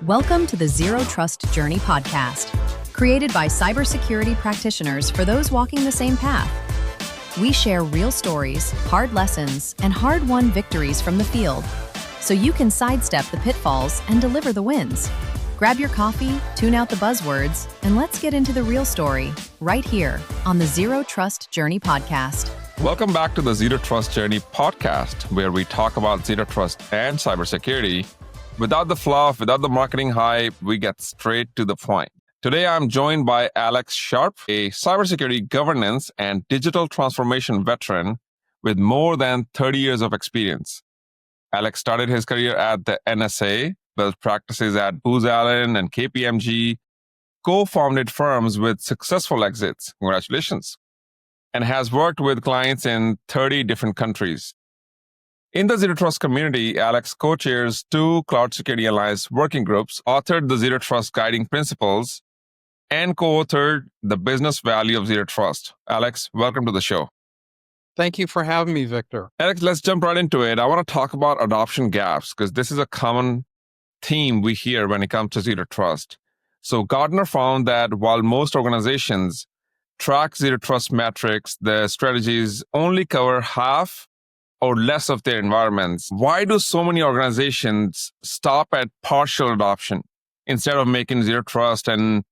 Welcome to the Zero Trust Journey podcast, created by cybersecurity practitioners for those walking the same path. We share real stories, hard lessons, and hard-won victories from the field, so you can sidestep the pitfalls and deliver the wins. Grab your coffee, tune out the buzzwords, and let's get into the real story right here on the Zero Trust Journey podcast. Welcome back to the Zero Trust Journey podcast, where we talk about zero trust and cybersecurity. Without the fluff, without the marketing hype, we get straight to the point. Today, I'm joined by Alex Sharpe, a cybersecurity governance and digital transformation veteran with more than 30 years of experience. Alex started his career at the NSA, built practices at Booz Allen and KPMG, co-founded firms with successful exits. Congratulations. And has worked with clients in 30 different countries. In the Zero Trust community, Alex co-chairs 2 Cloud Security Alliance working groups, authored the Zero Trust Guiding Principles, and co-authored the Business Value of Zero Trust. Alex, welcome to the show. Thank you for having me, Victor. Alex, let's jump right into it. I want to talk about adoption gaps because this is a common theme we hear when it comes to Zero Trust. So Gartner found that while most organizations track Zero Trust metrics, the strategies only cover half or less of their environments. Why do so many organizations stop at partial adoption instead of making Zero Trust an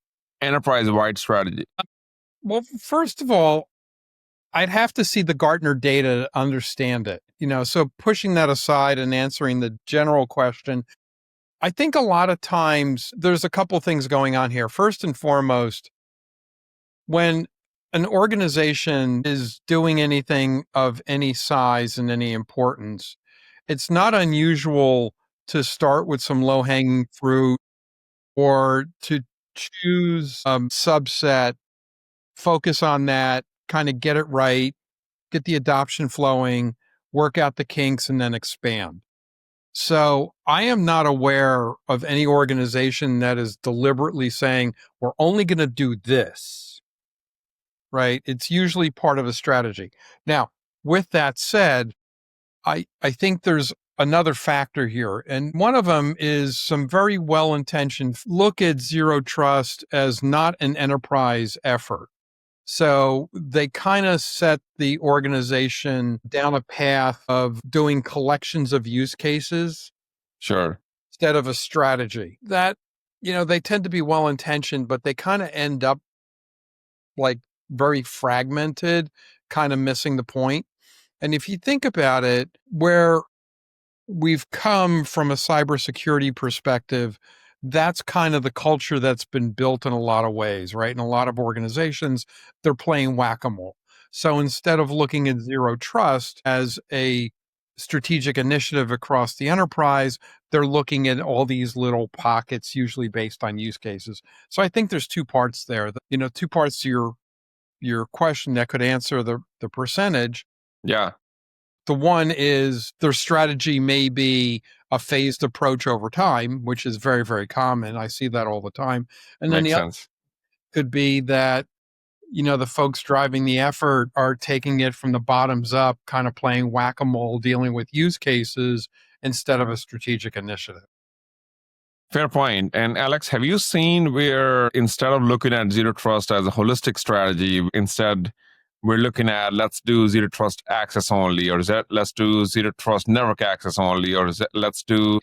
enterprise-wide strategy? Well, first of all, I'd have to see the Gartner data to understand it. So pushing that aside and answering the general question, I think a lot of times there's a couple things going on here. First and foremost, when an organization is doing anything of any size and any importance, it's not unusual to start with some low-hanging fruit or to choose a subset, focus on that, kind of get it right, get the adoption flowing, work out the kinks, and then expand. So I am not aware of any organization that is deliberately saying, we're only going to do this. Right? It's usually part of a strategy. Now, with that said, I think there's another factor here. And one of them is some very well-intentioned look at Zero Trust as not an enterprise effort. So they kind of set the organization down a path of doing collections of use cases. Sure. Instead of a strategy. That, they tend to be well-intentioned, but they kind of end up like very fragmented, kind of missing the point. And if you think about it, where we've come from a cybersecurity perspective, that's kind of the culture that's been built in a lot of ways, right? In a lot of organizations, they're playing whack-a-mole. So instead of looking at Zero Trust as a strategic initiative across the enterprise, they're looking at all these little pockets, usually based on use cases. So I think there's 2 parts there. 2 parts to your question that could answer the percentage. Yeah. The one is their strategy may be a phased approach over time, which is very, very common. I see that all the time. And then Makes the sense. other could be that, the folks driving the effort are taking it from the bottoms up, kind of playing whack-a-mole, dealing with use cases instead of a strategic initiative. Fair point. And Alex, have you seen where instead of looking at Zero Trust as a holistic strategy, instead we're looking at let's do Zero Trust access only, or let's do Zero Trust network access only, or let's do,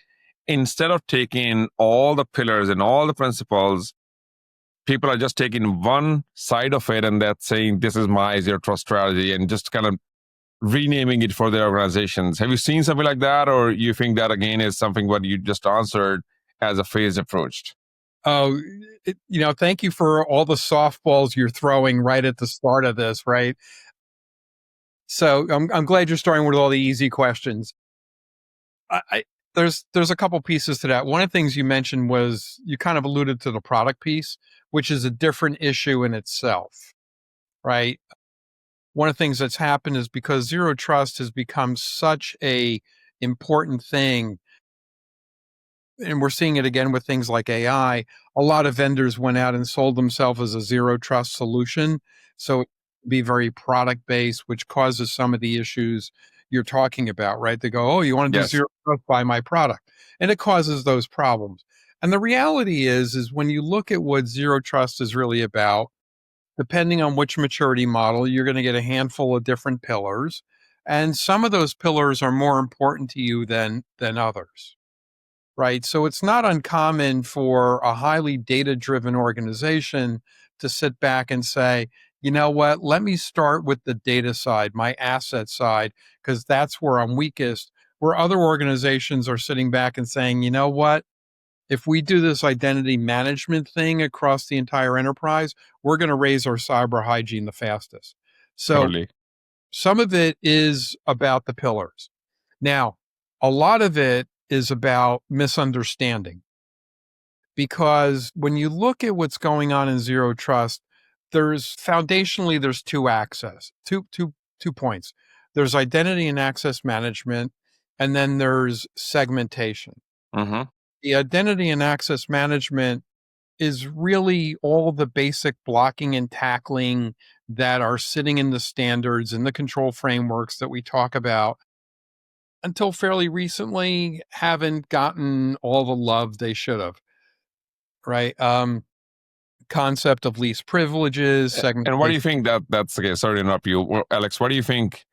instead of taking all the pillars and all the principles, people are just taking one side of it and that's saying this is my Zero Trust strategy and just kind of renaming it for their organizations. Have you seen something like that, or you think that again is something what you just answered as a phased approach? Oh, thank you for all the softballs you're throwing right at the start of this, right? So I'm glad you're starting with all the easy questions. There's a couple pieces to that. One of the things you mentioned was you kind of alluded to the product piece, which is a different issue in itself, right? One of the things that's happened is because Zero Trust has become such a important thing, and we're seeing it again with things like AI, a lot of vendors went out and sold themselves as a Zero Trust solution. So it be very product-based, which causes some of the issues you're talking about, right? They go, oh, you want to do Yes. Zero Trust, buy my product. And it causes those problems. And the reality is when you look at what zero trust is really about, depending on which maturity model, you're going to get a handful of different pillars. And some of those pillars are more important to you than others, right? So it's not uncommon for a highly data-driven organization to sit back and say, you know what, let me start with the data side, my asset side, because that's where I'm weakest. Where other organizations are sitting back and saying, you know what, if we do this identity management thing across the entire enterprise, we're going to raise our cyber hygiene the fastest. So Totally. some of it is about the pillars. Now, a lot of it is about misunderstanding, because when you look at what's going on in zero trust, there's two points. There's identity and access management, and then there's segmentation. Mm-hmm. The identity and access management is really all the basic blocking and tackling that are sitting in the standards and the control frameworks that we talk about, until fairly recently haven't gotten all the love they should have, right? Concept of least privileges, And why do you segmentation. think that's okay? Sorry to interrupt you, Well, Alex. Why do you think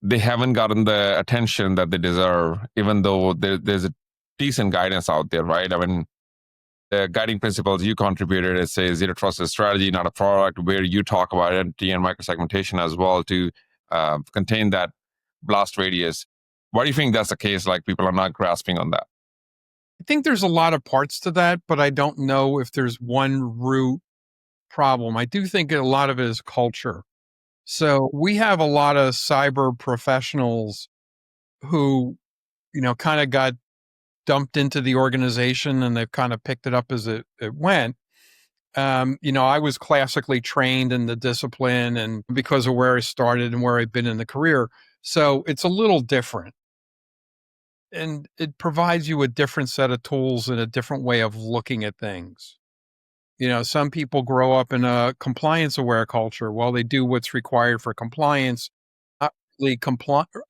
they haven't gotten the attention that they deserve, even though there's a decent guidance out there, right? I mean, the guiding principles you contributed, it says zero trust is strategy, not a product, where you talk about identity and microsegmentation as well to contain that blast radius. Why do you think that's the case? Like people are not grasping on that? I think there's a lot of parts to that, but I don't know if there's one root problem. I do think a lot of it is culture. So we have a lot of cyber professionals who, kind of got dumped into the organization and they've kind of picked it up as it went. I was classically trained in the discipline and because of where I started and where I've been in the career. So it's a little different. And it provides you a different set of tools and a different way of looking at things. Some people grow up in a compliance aware culture. Well, they do what's required for compliance, not really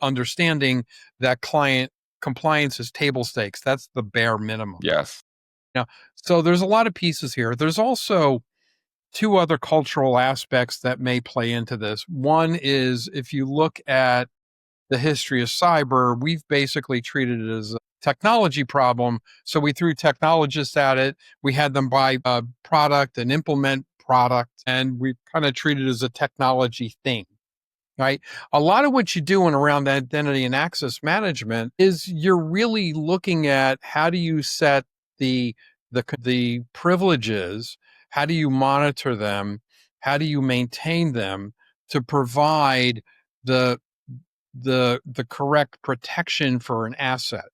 understanding that client compliance is table stakes. That's the bare minimum. Yes. So there's a lot of pieces here. There's also two other cultural aspects that may play into this. One is if you look at the history of cyber, we've basically treated it as a technology problem. So we threw technologists at it. We had them buy a product and implement product, and we kind of treated it as a technology thing, right? A lot of what you do in around identity and access management is you're really looking at how do you set the privileges, how do you monitor them, how do you maintain them to provide the correct protection for an asset.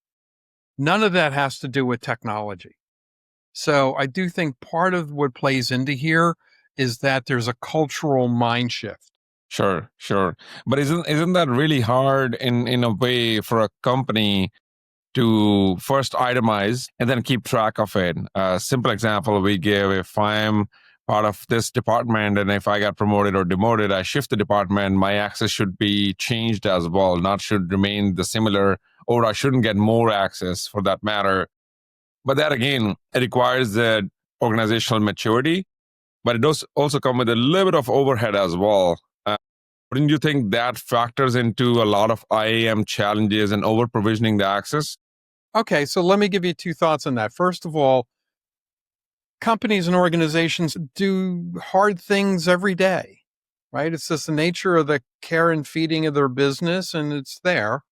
None of that has to do with technology. So I do think part of what plays into here is that there's a cultural mind shift. Sure. But isn't that really hard in a way for a company to first itemize and then keep track of it? A simple example we give: if I'm part of this department and if I got promoted or demoted, I shift the department, my access should be changed as well, not should remain the similar, or I shouldn't get more access for that matter. But that again, it requires the organizational maturity, but it does also come with a little bit of overhead as well. Wouldn't you think that factors into a lot of IAM challenges and over provisioning the access? Okay, so let me give you two thoughts on that. First of all, companies and organizations do hard things every day, right? It's just the nature of the care and feeding of their business, and it's there.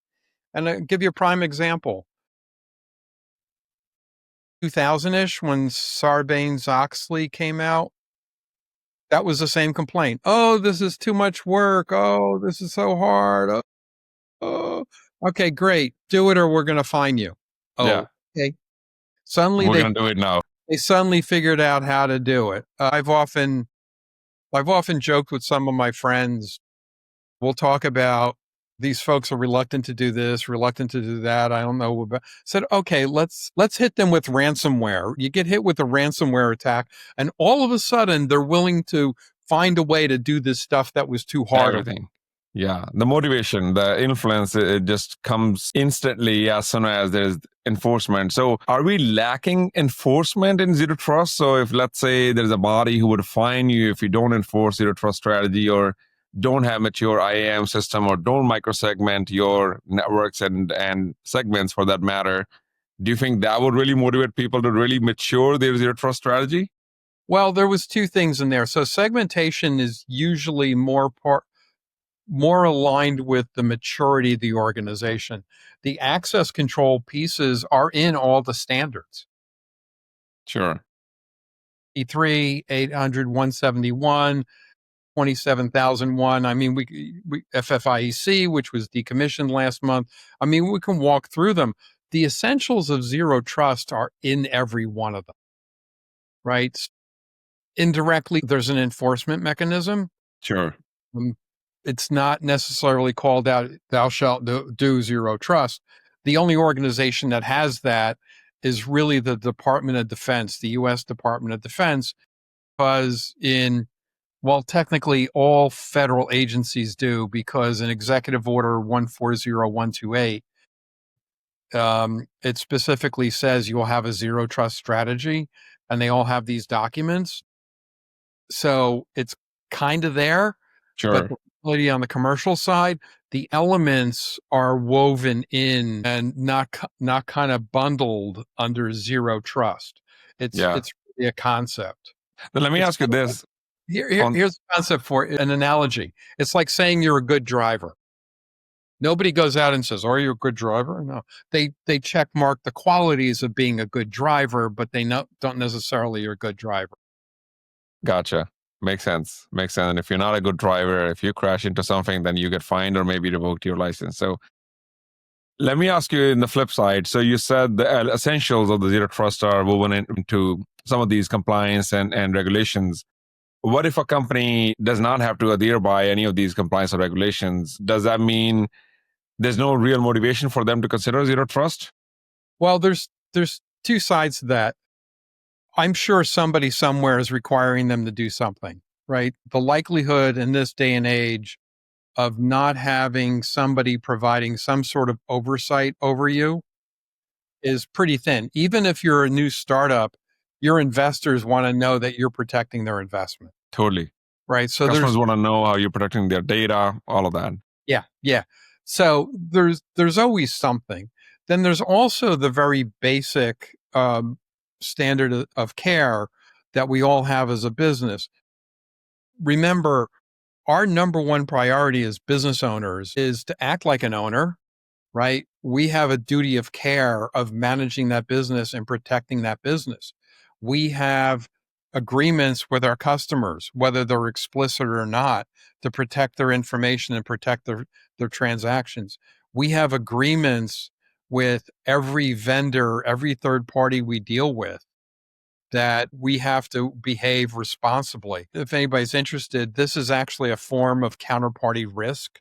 And I'll give you a prime example. 2000-ish, when Sarbanes-Oxley came out, that was the same complaint. Oh, this is too much work. Oh, this is so hard. Oh. Okay, great. Do it or we're going to fine you. Oh, Yeah. okay. Suddenly We're going to do it now. they suddenly figured out how to do it. I've often joked with some of my friends. We'll talk about these folks are reluctant to do this, reluctant to do that. I don't know about. Said, okay, let's hit them with ransomware. You get hit with a ransomware attack, and all of a sudden they're willing to find a way to do this stuff that was too hard. Everything. Yeah, the motivation, the influence, it just comes instantly as soon as there's enforcement. So, are we lacking enforcement in zero trust? So, if let's say there's a body who would fine you if you don't enforce zero trust strategy or don't have mature IAM system or don't microsegment your networks and segments for that matter, do you think that would really motivate people to really mature their zero trust strategy? Well, there was two things in there. So segmentation is usually more aligned with the maturity of the organization. The access control pieces are in all the standards. Sure. E3, 800, 171, 27,001. I mean, we FFIEC, which was decommissioned last month. I mean, we can walk through them. The essentials of zero trust are in every one of them, right? Indirectly, there's an enforcement mechanism. Sure. It's not necessarily called out, thou shalt do zero trust. The only organization that has that is really the Department of Defense, the U.S. Department of Defense, because technically all federal agencies do, because in Executive Order 140128, it specifically says you will have a zero trust strategy, and they all have these documents. So it's kind of there, Sure. but on the commercial side, the elements are woven in and not kind of bundled under zero trust. It's really a concept. Then let me ask you this. Here's a concept for an analogy. It's like saying you're a good driver. Nobody goes out and says, "Are you a good driver?" No, they check mark the qualities of being a good driver, but they don't necessarily you're a good driver. Gotcha. Makes sense. Makes sense. And if you're not a good driver, if you crash into something, then you get fined or maybe revoked your license. So let me ask you in the flip side. So you said the essentials of the zero trust are woven into some of these compliance and regulations. What if a company does not have to adhere by any of these compliance or regulations? Does that mean there's no real motivation for them to consider zero trust? Well, there's two sides to that. I'm sure somebody somewhere is requiring them to do something, right? The likelihood in this day and age of not having somebody providing some sort of oversight over you is pretty thin. Even if you're a new startup, your investors want to know that you're protecting their investment. Totally. Right. So customers want to know how you're protecting their data, all of that. Yeah. Yeah. So there's always something. Then there's also the very basic standard of care that we all have as a business. Remember, our number one priority as business owners is to act like an owner, right? We have a duty of care of managing that business and protecting that business. We have agreements with our customers, whether they're explicit or not, to protect their information and protect their transactions. We have agreements with every vendor, every third party we deal with, that we have to behave responsibly. If anybody's interested, this is actually a form of counterparty risk,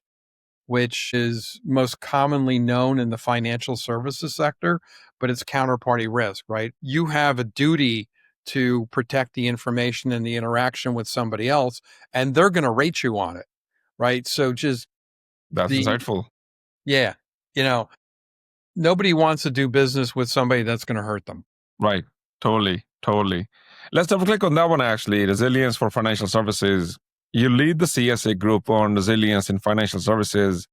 which is most commonly known in the financial services sector, but it's counterparty risk, right? You have a duty to protect the information and the interaction with somebody else, and they're going to rate you on it, right? So that's insightful. Yeah. Nobody wants to do business with somebody that's going to hurt them. Right. Totally. Let's double click on that one, actually. Resilience for financial services. You lead the CSA group on resilience in financial services.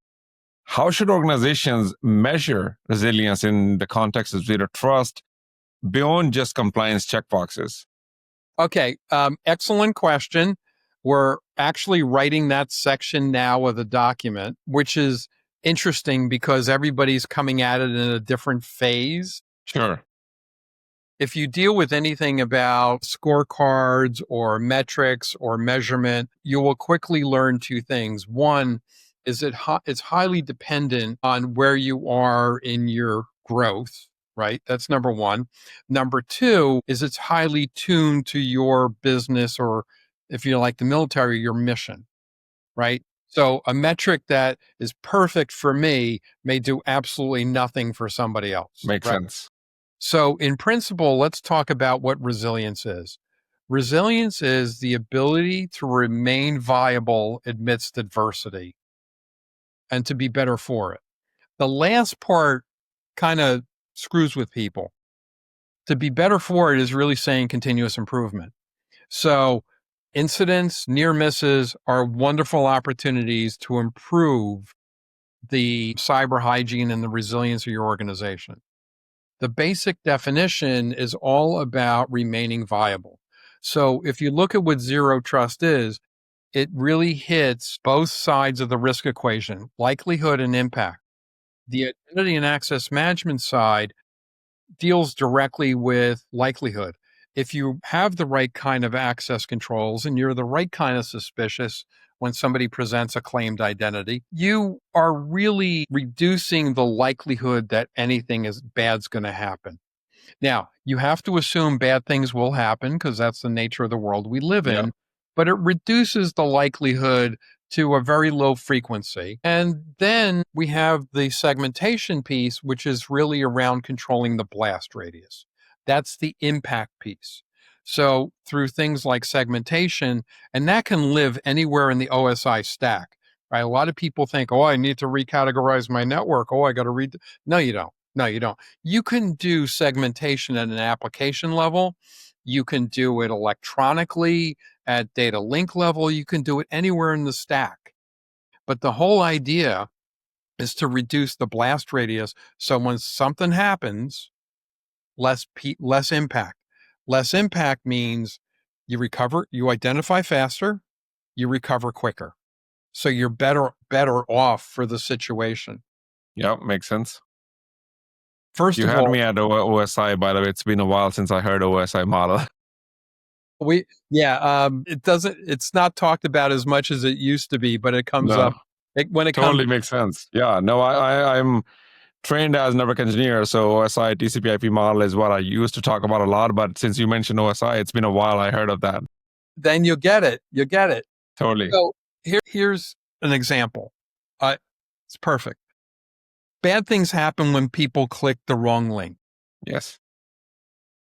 How should organizations measure resilience in the context of zero trust beyond just compliance checkboxes? Okay. Excellent question. We're actually writing that section now of the document, which is interesting because everybody's coming at it in a different phase. Sure. If you deal with anything about scorecards or metrics or measurement, you will quickly learn two things. One is it's highly dependent on where you are in your growth, right? That's number one. Number two is it's highly tuned to your business, or if you like the military, your mission, right? So a metric that is perfect for me may do absolutely nothing for somebody else. Makes sense. So in principle, let's talk about what resilience is. Resilience is the ability to remain viable amidst adversity. and to be better for it. The last part kind of screws with people. To be better for it is really saying continuous improvement. So incidents, near misses are wonderful opportunities to improve the cyber hygiene and the resilience of your organization. The basic definition is all about remaining viable. So if you look at what zero trust is, it really hits both sides of the risk equation, likelihood and impact. The identity and access management side deals directly with likelihood. If you have the right kind of access controls and you're the right kind of suspicious when somebody presents a claimed identity, you are really reducing the likelihood that anything is bad's going to happen. Now, you have to assume bad things will happen because that's the nature of the world we live in, but it reduces the likelihood to a very low frequency. And then we have the segmentation piece, which is really around controlling the blast radius. That's the impact piece. So through things like segmentation, and that can live anywhere in the OSI stack, right? A lot of people think, oh, I need to recategorize my network. Oh, I got to read. No, you don't. No, you don't. You can do segmentation at an application level. You can do it electronically at data link level. You can do it anywhere in the stack. But the whole idea is to reduce the blast radius. So when something happens, less impact. Less impact means you recover, you identify faster, you recover quicker. So you're better off for the situation. Yeah, makes sense. First You of had all, me at OSI, by the way. It's been a while since I heard OSI model. it's not talked about as much as it used to be, but it comes No, up when it totally comes. makes sense. Yeah, no, I'm trained as a network engineer, so OSI TCP/IP model is what I used to talk about a lot. But since you mentioned OSI, it's been a while I heard of that. Then you get it. You get it. Totally. So here's an example. It's perfect. Bad things happen when people click the wrong link. Yes.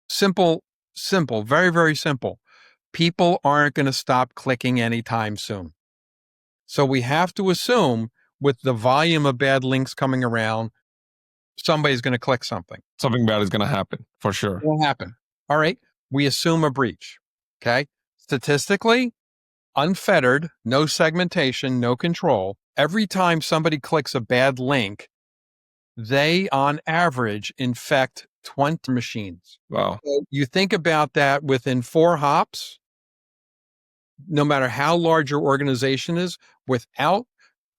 Simple, very, very simple. People aren't going to stop clicking anytime soon. So we have to assume with the volume of bad links coming around, somebody's going to click something. Something bad is going to happen for sure. It will happen. All right. We assume a breach. Okay. Statistically, unfettered, no segmentation, no control. Every time somebody clicks a bad link, they on average infect 20 machines. Wow. So you think about that within 4 hops, no matter how large your organization is, without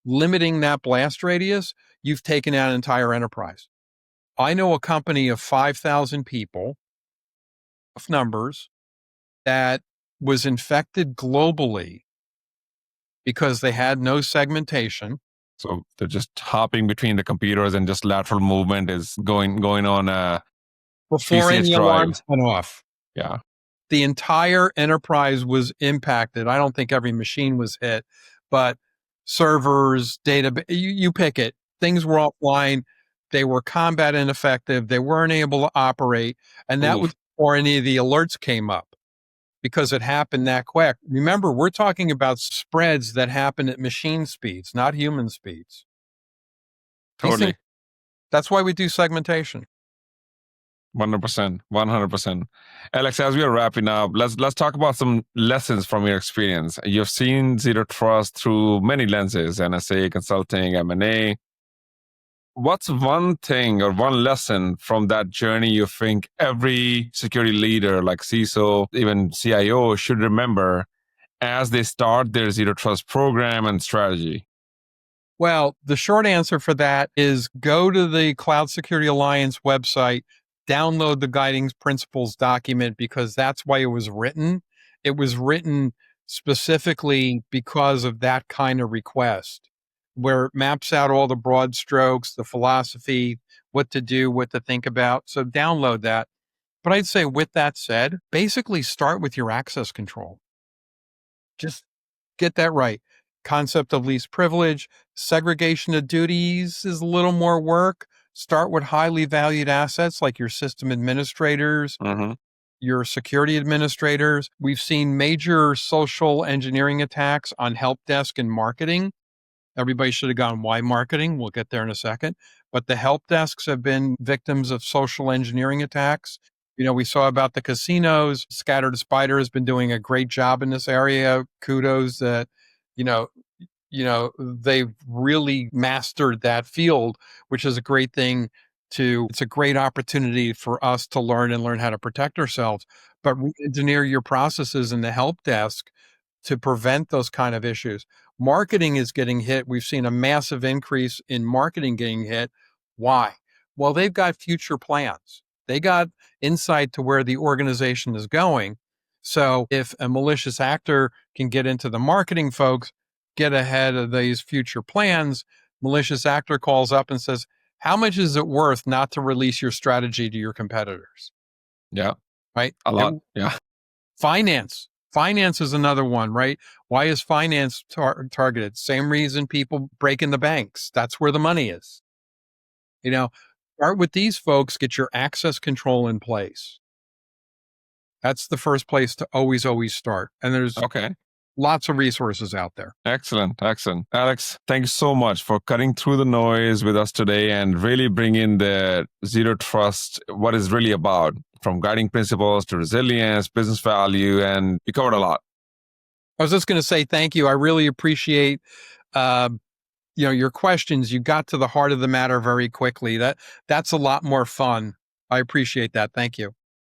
limiting that blast radius, you've taken out an entire enterprise. I know a company of 5,000 people, numbers, that was infected globally because they had no segmentation. So they're just hopping between the computers and just lateral movement is going on Before any alarms went off. Yeah. The entire enterprise was impacted. I don't think every machine was hit, but servers, data, you pick it. Things were offline. They were combat ineffective. They weren't able to operate. And that was before any of the alerts came up because it happened that quick. Remember, we're talking about spreads that happen at machine speeds, not human speeds. Totally. That's why we do segmentation. 100%. Alex, as we are wrapping up, let's talk about some lessons from your experience. You've seen zero trust through many lenses: NSA, consulting, M&A. What's one thing or one lesson from that journey you think every security leader, like CISO, even CIO, should remember as they start their zero trust program and strategy? Well, the short answer for that is go to the Cloud Security Alliance website, download the guiding principles document, because that's why it was written. It was written specifically because of that kind of request, where it maps out all the broad strokes, the philosophy, what to do, what to think about. So download that. But I'd say with that said, basically start with your access control. Just get that right. Concept of least privilege, segregation of duties is a little more work. Start with highly valued assets like your system administrators, your security administrators. We've seen major social engineering attacks on help desk and marketing. Everybody should have gone Y marketing. We'll get there in a second. But the help desks have been victims of social engineering attacks. We saw about the casinos. Scattered Spider has been doing a great job in this area. Kudos that, they've really mastered that field, which is a great thing it's a great opportunity for us to learn how to protect ourselves, but re-engineer your processes in the help desk to prevent those kind of issues. Marketing is getting hit. We've seen a massive increase in marketing getting hit. Why? Well, they've got future plans. They got insight to where the organization is going. So if a malicious actor can get into the marketing folks, get ahead of these future plans, malicious actor calls up and says, how much is it worth not to release your strategy to your competitors? Yeah. Right? A lot. Yeah. Finance is another one, right? Why is finance targeted? Same reason people break in the banks. That's where the money is. Start with these folks, get your access control in place. That's the first place to always start. And there's lots of resources out there. Excellent. Alex, thank you so much for cutting through the noise with us today and really bringing the Zero Trust, what it's really about, from guiding principles to resilience, business value, and you covered a lot. I was just going to say thank you. I really appreciate your questions. You got to the heart of the matter very quickly. That's a lot more fun. I appreciate that. Thank you.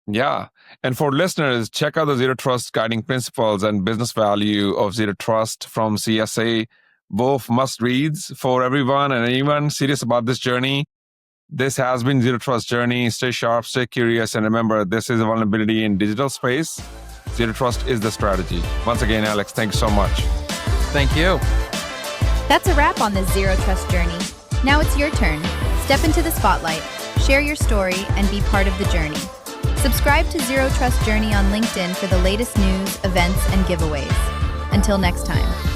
Yeah. And for listeners, check out the Zero Trust guiding principles and business value of Zero Trust from CSA. Both must reads for everyone and anyone serious about this journey. This has been Zero Trust Journey. Stay sharp, stay curious, and remember, this is a vulnerability in digital space. Zero Trust is the strategy. Once again, Alex, thank you so much. Thank you. That's a wrap on the Zero Trust Journey. Now it's your turn. Step into the spotlight, share your story, and be part of the journey. Subscribe to Zero Trust Journey on LinkedIn for the latest news, events, and giveaways. Until next time.